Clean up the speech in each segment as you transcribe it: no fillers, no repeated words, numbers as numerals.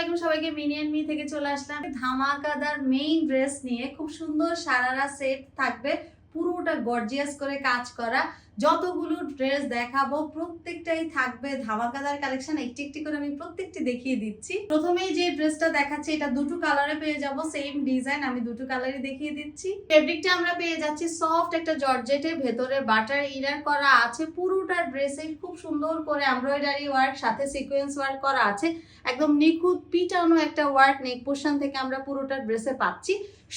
আলাইকুম সবাইকে, mini and me থেকে চলে আসলাম ধামাকাদার মেইন ড্রেস নিয়ে। খুব সুন্দর সারারা সেট থাকবে, পুরোটা গর্জিয়াস করে কাজ করা। যতগুলো ড্রেস দেখাবো প্রত্যেকটাই থাকবে ধামাকাদার কালেকশন। একটি একটি করে আমি প্রত্যেকটি দেখিয়ে দিচ্ছি। প্রথমেই যে ড্রেসটা দেখাচ্ছি এটা দুটো কালারে পেয়ে যাব, সেম ডিজাইন আমি দুটো কালারে দেখিয়ে দিচ্ছি। ফেব্রিকটা আমরা পেয়ে যাচ্ছি সফট একটা জর্জেটের, ভেতরে বাটার ইনার করা আছে। পুরোটা ড্রেসে খুব সুন্দর করে এমব্রয়ডারি ওয়ার্ক সাথে সিকোয়েন্স ওয়ার্ক করা আছে। একদম নিখুঁত পিটানো একটা ওয়ার্ক নেক পোর্শন থেকে আমরা পুরোটা ড্রেসে পাচ্ছি।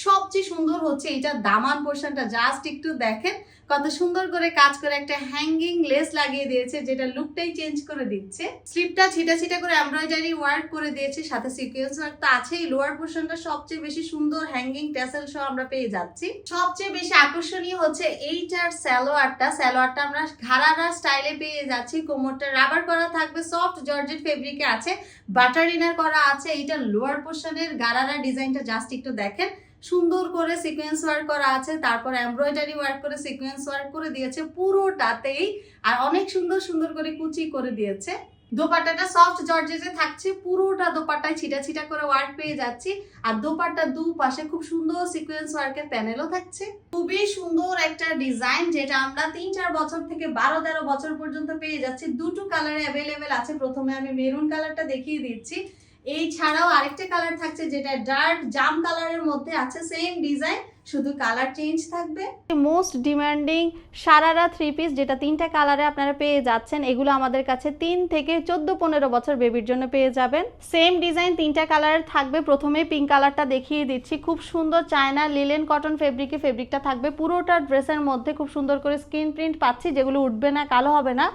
সবচেয়ে সুন্দর হচ্ছে এটা দামান পোর্শনটা, জাস্ট একটু দেখেন কত সুন্দর করে কাজ করে একটা হ্যাঙ্গিং লেস লাগিয়ে দিয়েছে, যেটা লুকটাই চেঞ্জ করে দিচ্ছে। স্লিপটা ছিটা ছিটা করে এমব্রয়ডারি ওয়ার্ক করে দিয়েছে, সাথে সিকোয়েন্স ওয়ার্ক তো আছেই। লোয়ার পোর্শনটা সবচেয়ে বেশি সুন্দর হ্যাঙ্গিং ট্যাসেল সহ আমরা পেয়ে যাচ্ছি। সবচেয়ে বেশি আকর্ষণীয় হচ্ছে এইটার সালোয়ারটা আমরা ঘাড়ারা স্টাইলে পেয়ে যাচ্ছি। কোমরটা রাবার করা থাকবে, সফট জর্জেট ফেব্রিকে আছে, বাটার ইনার করা আছে। এইটা লোয়ার পোর্শনের গারারা ডিজাইনটা জাস্ট একটু দেখেন, সুন্দর করে সিকোয়েন্স ওয়ার্ক করা আছে, তারপর এমব্রয়ডারি ওয়ার্ক করে সিকোয়েন্স ওয়ার্ক করে দিয়েছে পুরোটাতেই, আর অনেক সুন্দর সুন্দর করে কুচি করে দিয়েছে। দোপাট্টাটা সফট জর্জেটে থাকছে, পুরোটা দোপাট্টায় ছিটা ছিটা করে ওয়ার্ক পেয়ে যাচ্ছি। আর দোপাট্টার দুপাশে খুব সুন্দর সিকোয়েন্স ওয়ার্কের প্যানেলও থাকছে। খুবই সুন্দর একটা ডিজাইন, যেটা আমরা 3-4 বছর থেকে 12-13 বছর পর্যন্ত পেয়ে যাচ্ছি। দুটো কালারে অ্যাভেলেবেল আছে। প্রথমে আমি মেরুন কালারটা দেখিয়ে দিচ্ছি। এই ছাড়াও আরেকটা কালার থাকছে যেটা ডার্ক জাম কালারের মধ্যে আছে, সেম ডিজাইন, শুধু কালার চেঞ্জ থাকবে। Most demanding sharara three piece, যেটা 3টা কালারে আপনারা পেয়ে যাচ্ছেন। এগুলো আমাদের কাছে 3 থেকে 14-15 বছর বেবির জন্য পেয়ে যাবেন। সেম ডিজাইন 3টা কালারের থাকবে। প্রথমে পিঙ্ক কালারটা দেখিয়ে দিচ্ছি। খুব সুন্দর চায়না লিলেন কটন ফেব্রিকটা থাকবে পুরোটা ড্রেসের মধ্যে। খুব সুন্দর করে স্ক্রিন প্রিন্ট পাচ্ছি, যেগুলো উঠবে না, কালো হবে না।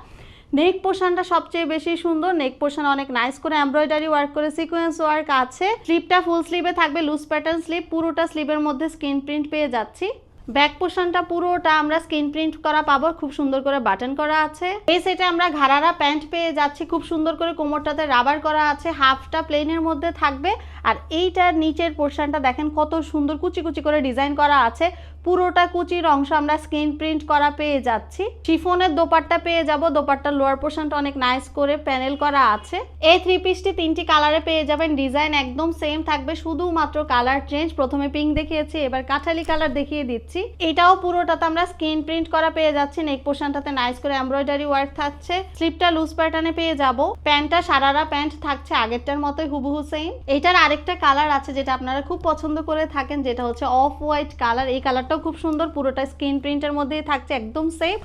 নেক পোর্শনটা সবচেয়ে বেশি সুন্দর। নেক পোর্শন অনেক নাইস করে এমব্রয়ডারি ওয়ার্ক করে সিকোয়েন্স ওয়ার্ক আছে। স্লিপটা ফুল স্লিভে থাকবে, লুজ প্যাটার্ন স্লিপ, পুরোটা স্লিভের মধ্যে স্ক্রিন প্রিন্ট পেয়ে যাচ্ছি। ব্যাক পোর্শনটা পুরোটা আমরা স্ক্রিন প্রিন্ট করা পাবো, খুব সুন্দর করে বাটন করা আছে। এই সেটে আমরা ঘাড়ারা প্যান্ট পেয়ে যাচ্ছি, খুব সুন্দর করে কোমরটাতে রাবার করা আছে। হাফটা প্লেনের মধ্যে থাকবে, আর এইটার নিচের পোর্শনটা দেখেন কত সুন্দর কুচি কুচি করে ডিজাইন করা আছে। পুরোটা কুচির অংশ আমরা স্ক্রিন প্রিন্ট করা পেয়ে যাচ্ছি। শিফনের দোপাট্টা পেয়ে যাব, দোপাট্টার লোয়ার পোর্শনটা অনেক নাইস করে প্যানেল করা আছে। এই থ্রি পিসটি 3টি কালারে পেয়ে যাবেন। ডিজাইন একদম সেম থাকবে, শুধুমাত্র কালার চেঞ্জ। প্রথমে পিঙ্ক দেখিয়েছি, এবার কাঠালি কালার দেখিয়ে দিচ্ছি। এটাও পুরোটাতে আমরা স্ক্রিন প্রিন্ট করা পেয়ে যাচ্ছি। নেক পোর্শনটাতে নাইস করে এমব্রয়ডারি ওয়ার্ক থাকছে। স্লিপটা লুজ প্যাটার্নে পেয়ে যাব। প্যান্টটা সারারা প্যান্ট থাকছে, আগেরটার মতোই হুবহু সেম। এটার আরেকটা কালার আছে যেটা আপনারা খুব পছন্দ করে থাকেন, যেটা হচ্ছে অফ হোয়াইট কালার। এই কালারটাও খুব সুন্দর, পুরোটা স্ক্রিন প্রিন্টের মধ্যেই থাকছে, একদম সেম।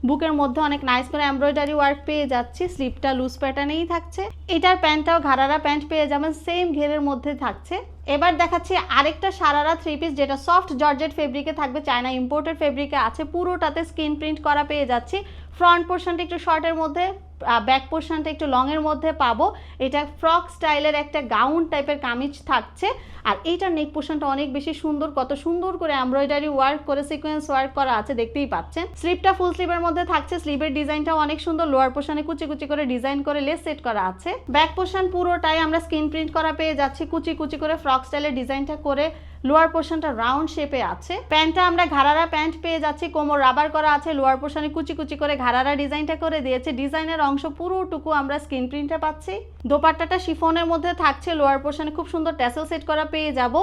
বুকের মধ্যে অনেক নাইস করে এমব্রয়ডারি ওয়ার্ক পেয়ে যাচ্ছি। স্লিপটা লুজ প্যাটার্নেই থাকছে। এটার প্যান্টটাও ঘাড়ারা প্যান্ট পেয়ে যাবেন, সেম ঘেরের মধ্যে থাকছে। এবার দেখাচ্ছি আরেকটা সারারা থ্রি পিস, যেটা সফট জর্জেট ফেব্রিকে থাকবে, চায়না ইম্পোর্টেড ফেব্রিকে আছে। পুরোটাতে স্ক্রিন প্রিন্ট করা পেয়ে যাচ্ছি। ফ্রন্ট পোর্শনটা একটু শর্টের মধ্যে, ব্যাক পোর্শনটা একটু লং এর মধ্যে পাবো। এটা ফ্রক স্টাইলের একটা গাউন টাইপের কামিজ থাকছে। আর এইটার নেক পোর্শনটা অনেক বেশি সুন্দর, কত সুন্দর করে এমব্রয়ডারি ওয়ার্ক করে সিকোয়েন্স ওয়ার্ক করা আছে, দেখতেই পাচ্ছেন। স্লিপটা ফুল স্লিভের মধ্যে থাকছে। স্লিভের ডিজাইনটাও অনেক সুন্দর, লোয়ার পোর্শনে কুচি কুচি করে ডিজাইন করে লেস সেট করা আছে। ব্যাক পোর্শন পুরোটাই আমরা স্ক্রিন প্রিন্ট করা পেয়ে যাচ্ছি, কুচি কুচি করে ফ্রক স্টাইলের ডিজাইনটা করে। লোয়ার পোর্শনটা রাউন্ড শেপে আছে। প্যান্টটা আমরা ঘাড়ারা প্যান্ট পেয়ে যাচ্ছি, কোমর রাবার করা আছে। লোয়ার পোর্শনে কুচি কুচি করে ঘাড়ারা ডিজাইনটা করে দিয়েছে। ডিজাইনের অংশ পুরোটুকু আমরা স্ক্রিন প্রিন্টে পাচ্ছি। দোপাট্টাটা শিফনের মধ্যে থাকছে। লোয়ার পোর্শনে খুব সুন্দর ট্যাসেল সেট করা পেয়ে যাব।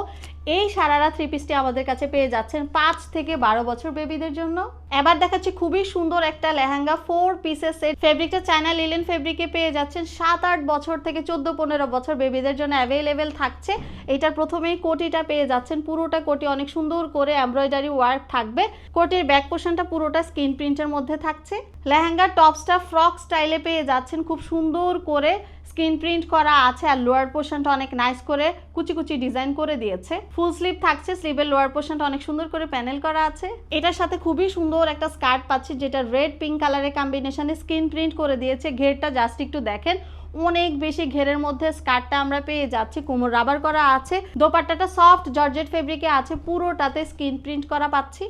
এই সারারা থ্রি পিসটি আমাদের কাছে পেয়ে যাচ্ছেন 5 থেকে 12 বছর বেবিদের জন্য। এবার দেখাচ্ছি খুবই সুন্দর একটা লেহেঙ্গা 4 পিসের সেট। ফেব্রিকটা চায়না লিলেন ফেব্রিকে পেয়ে যাচ্ছেন। 7-8 বছর থেকে 14-15 বছর বেবিদের জন্য অ্যাভেলেবেল থাকছে। এটার প্রথমেই কোটিটা পেয়ে যাচ্ছেন, পুরোটা কোটি অনেক সুন্দর করে এমব্রয়ডারি ওয়ার্ক থাকবে। কোটির ব্যাক পোর্শনটা পুরোটা স্ক্রিন প্রিন্টের মধ্যে থাকছে। লেহেঙ্গার টপসটা ফ্রক স্টাইলে পেয়ে যাচ্ছেন, খুব সুন্দর করে স্ক্রিন প্রিন্ট করা আছে। আর লোয়ার পোর্শনটা অনেক নাইস করে কুচি কুচি ডিজাইন করে দিয়েছে। ফুল স্লিভ থাকছে, স্লিভের লোয়ার পোর্শনটা অনেক সুন্দর করে প্যানেল করা আছে। এটার সাথে খুবই সুন্দর একটা স্কার্ট পাচ্ছি, যেটা রেড পিঙ্ক কালারের কম্বিনেশনে স্ক্রিন প্রিন্ট করে দিয়েছে। ঘেরটা জাস্ট একটু দেখেন, অনেক বেশি ঘেরের মধ্যে স্কার্টটা আমরা পেয়ে যাচ্ছি। কোমর রাবার করা আছে। দোপাট্টাটা সফট জর্জেট ফেব্রিকে আছে, পুরোটাতে স্ক্রিন প্রিন্ট করা পাচ্ছি।